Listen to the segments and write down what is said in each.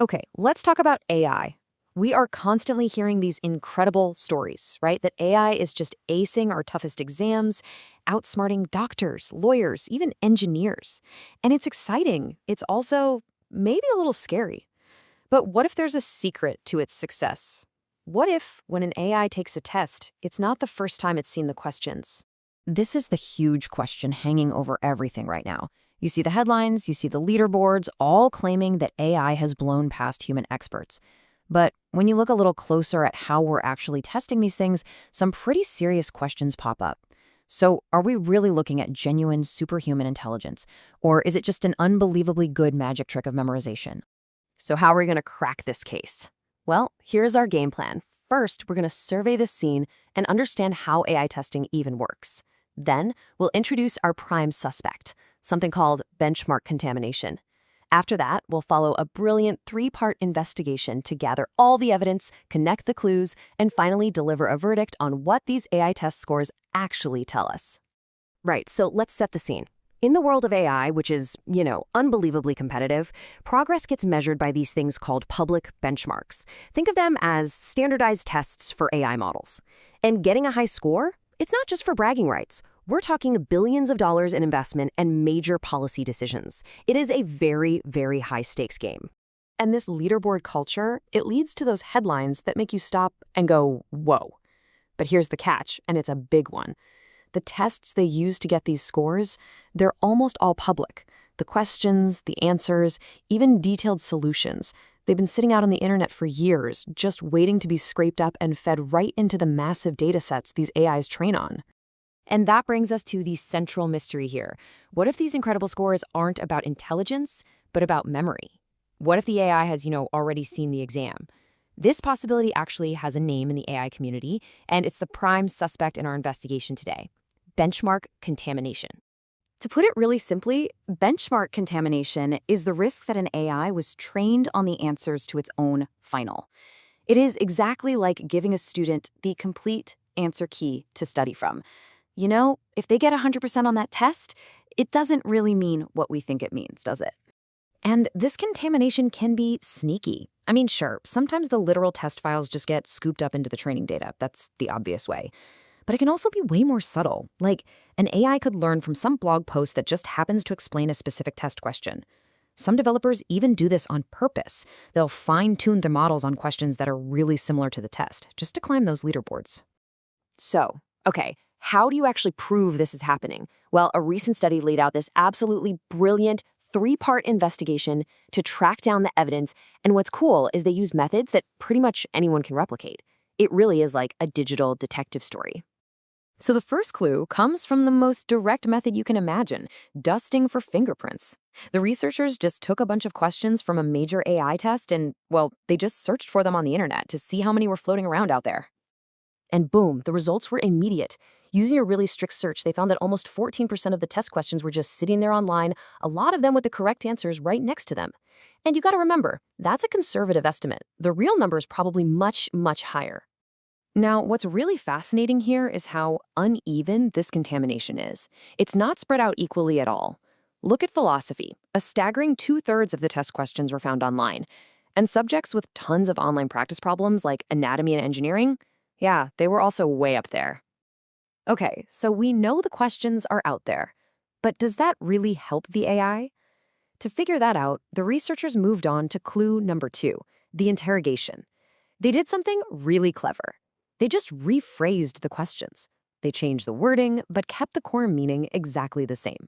Okay, let's talk about AI. We are constantly hearing these incredible stories, right? That AI is just acing our toughest exams, outsmarting doctors, lawyers, even engineers. And it's exciting. It's also maybe a little scary. But what if there's a secret to its success? What if, when an AI takes a test, it's not the first time it's seen the questions? This is the huge question hanging over everything right now. You see the headlines, you see the leaderboards, all claiming that AI has blown past human experts. But when you look a little closer at how we're actually testing these things, some pretty serious questions pop up. So, are we really looking at genuine superhuman intelligence? Or is it just an unbelievably good magic trick of memorization? So how are we going to crack this case? Well, here's our game plan. First, we're going to survey the scene and understand how AI testing even works. Then, we'll introduce our prime suspect, something called benchmark contamination. After that, we'll follow a brilliant 3-part investigation to gather all the evidence, connect the clues, and finally deliver a verdict on what these AI test scores actually tell us. Right, so let's set the scene. In the world of AI, which is, unbelievably competitive, progress gets measured by these things called public benchmarks. Think of them as standardized tests for AI models. And getting a high score, it's not just for bragging rights. We're talking billions of dollars in investment and major policy decisions. It is a very, very high-stakes game. And this leaderboard culture, it leads to those headlines that make you stop and go, whoa. But here's the catch, and it's a big one. The tests they use to get these scores, they're almost all public. The questions, the answers, even detailed solutions. They've been sitting out on the internet for years, just waiting to be scraped up and fed right into the massive data sets these AIs train on. And that brings us to the central mystery here. What if these incredible scores aren't about intelligence, but about memory? What if the AI has, already seen the exam? This possibility actually has a name in the AI community, and it's the prime suspect in our investigation today. Benchmark contamination. To put it really simply, benchmark contamination is the risk that an AI was trained on the answers to its own final. It is exactly like giving a student the complete answer key to study from. If they get 100% on that test, it doesn't really mean what we think it means, does it? And this contamination can be sneaky. I mean, sure, sometimes the literal test files just get scooped up into the training data. That's the obvious way. But it can also be way more subtle. Like, an AI could learn from some blog post that just happens to explain a specific test question. Some developers even do this on purpose. They'll fine-tune their models on questions that are really similar to the test, just to climb those leaderboards. So, okay, how do you actually prove this is happening? Well, a recent study laid out this absolutely brilliant 3-part investigation to track down the evidence, and what's cool is they use methods that pretty much anyone can replicate. It really is like a digital detective story. So the first clue comes from the most direct method you can imagine, dusting for fingerprints. The researchers just took a bunch of questions from a major AI test and, they just searched for them on the internet to see how many were floating around out there. And boom, the results were immediate. Using a really strict search, they found that almost 14% of the test questions were just sitting there online, a lot of them with the correct answers right next to them. And you gotta remember, that's a conservative estimate. The real number is probably much, much higher. Now, what's really fascinating here is how uneven this contamination is. It's not spread out equally at all. Look at philosophy. A staggering 2/3 of the test questions were found online. And subjects with tons of online practice problems like anatomy and engineering, yeah, they were also way up there. Okay, so we know the questions are out there. But does that really help the AI? To figure that out, the researchers moved on to clue number 2, the interrogation. They did something really clever. They just rephrased the questions. They changed the wording, but kept the core meaning exactly the same.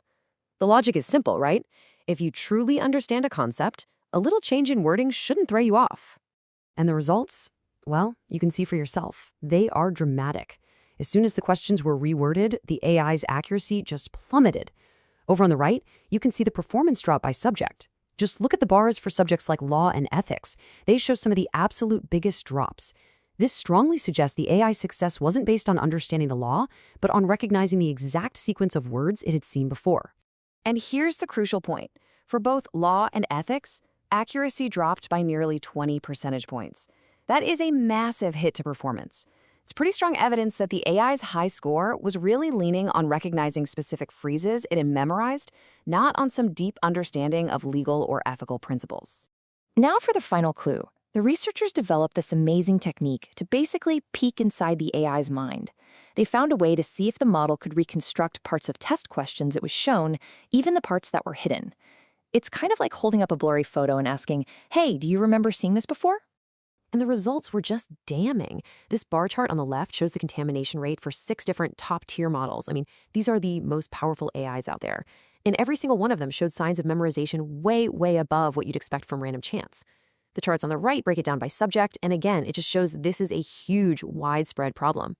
The logic is simple, right? If you truly understand a concept, a little change in wording shouldn't throw you off. And the results? Well, you can see for yourself. They are dramatic. As soon as the questions were reworded, the AI's accuracy just plummeted. Over on the right, you can see the performance drop by subject. Just look at the bars for subjects like law and ethics. They show some of the absolute biggest drops. This strongly suggests the AI's success wasn't based on understanding the law, but on recognizing the exact sequence of words it had seen before. And here's the crucial point. For both law and ethics, accuracy dropped by nearly 20 percentage points. That is a massive hit to performance. It's pretty strong evidence that the AI's high score was really leaning on recognizing specific phrases it had memorized, not on some deep understanding of legal or ethical principles. Now for the final clue. The researchers developed this amazing technique to basically peek inside the AI's mind. They found a way to see if the model could reconstruct parts of test questions it was shown, even the parts that were hidden. It's kind of like holding up a blurry photo and asking, hey, do you remember seeing this before? And the results were just damning. This bar chart on the left shows the contamination rate for 6 different top-tier models. I mean, these are the most powerful AIs out there. And every single one of them showed signs of memorization way, way above what you'd expect from random chance. The charts on the right break it down by subject, and again, it just shows this is a huge, widespread problem.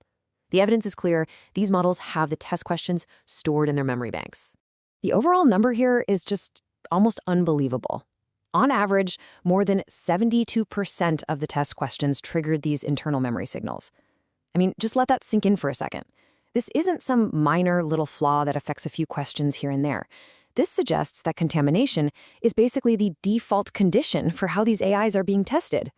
The evidence is clear. These models have the test questions stored in their memory banks. The overall number here is just almost unbelievable. On average, more than 72% of the test questions triggered these internal memory signals. I mean, just let that sink in for a second. This isn't some minor little flaw that affects a few questions here and there. This suggests that contamination is basically the default condition for how these AIs are being tested.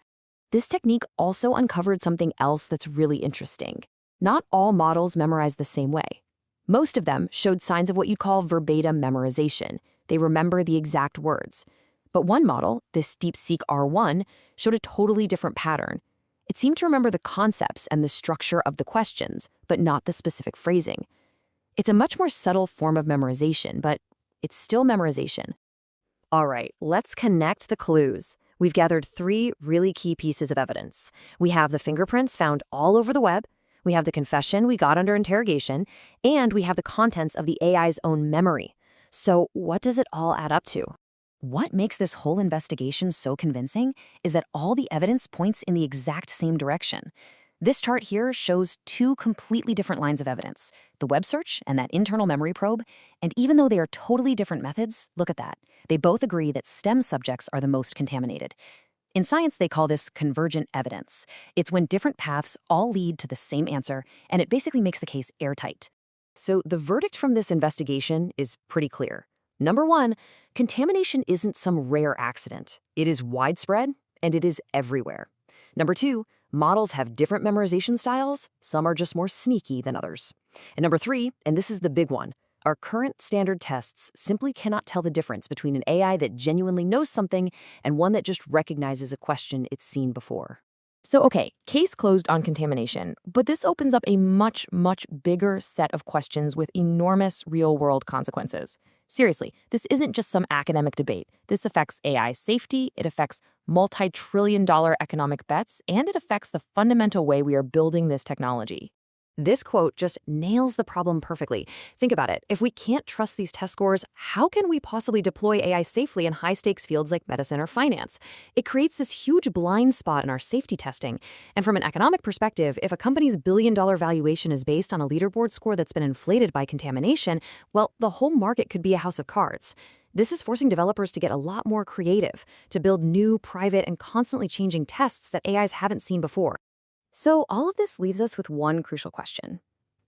This technique also uncovered something else that's really interesting. Not all models memorize the same way. Most of them showed signs of what you'd call verbatim memorization. They remember the exact words. But one model, this DeepSeek R1, showed a totally different pattern. It seemed to remember the concepts and the structure of the questions, but not the specific phrasing. It's a much more subtle form of memorization, but it's still memorization. All right, let's connect the clues. We've gathered 3 really key pieces of evidence. We have the fingerprints found all over the web, we have the confession we got under interrogation, and we have the contents of the AI's own memory. So what does it all add up to? What makes this whole investigation so convincing is that all the evidence points in the exact same direction. This chart here shows 2 completely different lines of evidence, the web search and that internal memory probe, and even though they are totally different methods, look at that. They both agree that STEM subjects are the most contaminated. In science, they call this convergent evidence. It's when different paths all lead to the same answer, and it basically makes the case airtight. So the verdict from this investigation is pretty clear. Number 1, contamination isn't some rare accident. It is widespread, and it is everywhere. Number 2, models have different memorization styles. Some are just more sneaky than others. And number 3, and this is the big one, our current standard tests simply cannot tell the difference between an AI that genuinely knows something and one that just recognizes a question it's seen before. So, okay, case closed on contamination, but this opens up a much, much bigger set of questions with enormous real-world consequences. Seriously, this isn't just some academic debate. This affects AI safety, it affects multi-trillion-dollar economic bets, and it affects the fundamental way we are building this technology. This quote just nails the problem perfectly. Think about it. If we can't trust these test scores, how can we possibly deploy AI safely in high-stakes fields like medicine or finance? It creates this huge blind spot in our safety testing. And from an economic perspective, if a company's billion-dollar valuation is based on a leaderboard score that's been inflated by contamination, well, the whole market could be a house of cards. This is forcing developers to get a lot more creative, to build new, private, and constantly changing tests that AIs haven't seen before. So all of this leaves us with one crucial question.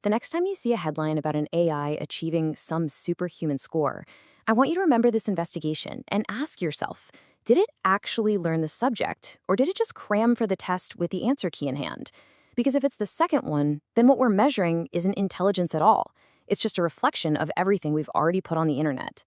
The next time you see a headline about an AI achieving some superhuman score, I want you to remember this investigation and ask yourself, did it actually learn the subject, or did it just cram for the test with the answer key in hand? Because if it's the second one, then what we're measuring isn't intelligence at all. It's just a reflection of everything we've already put on the internet.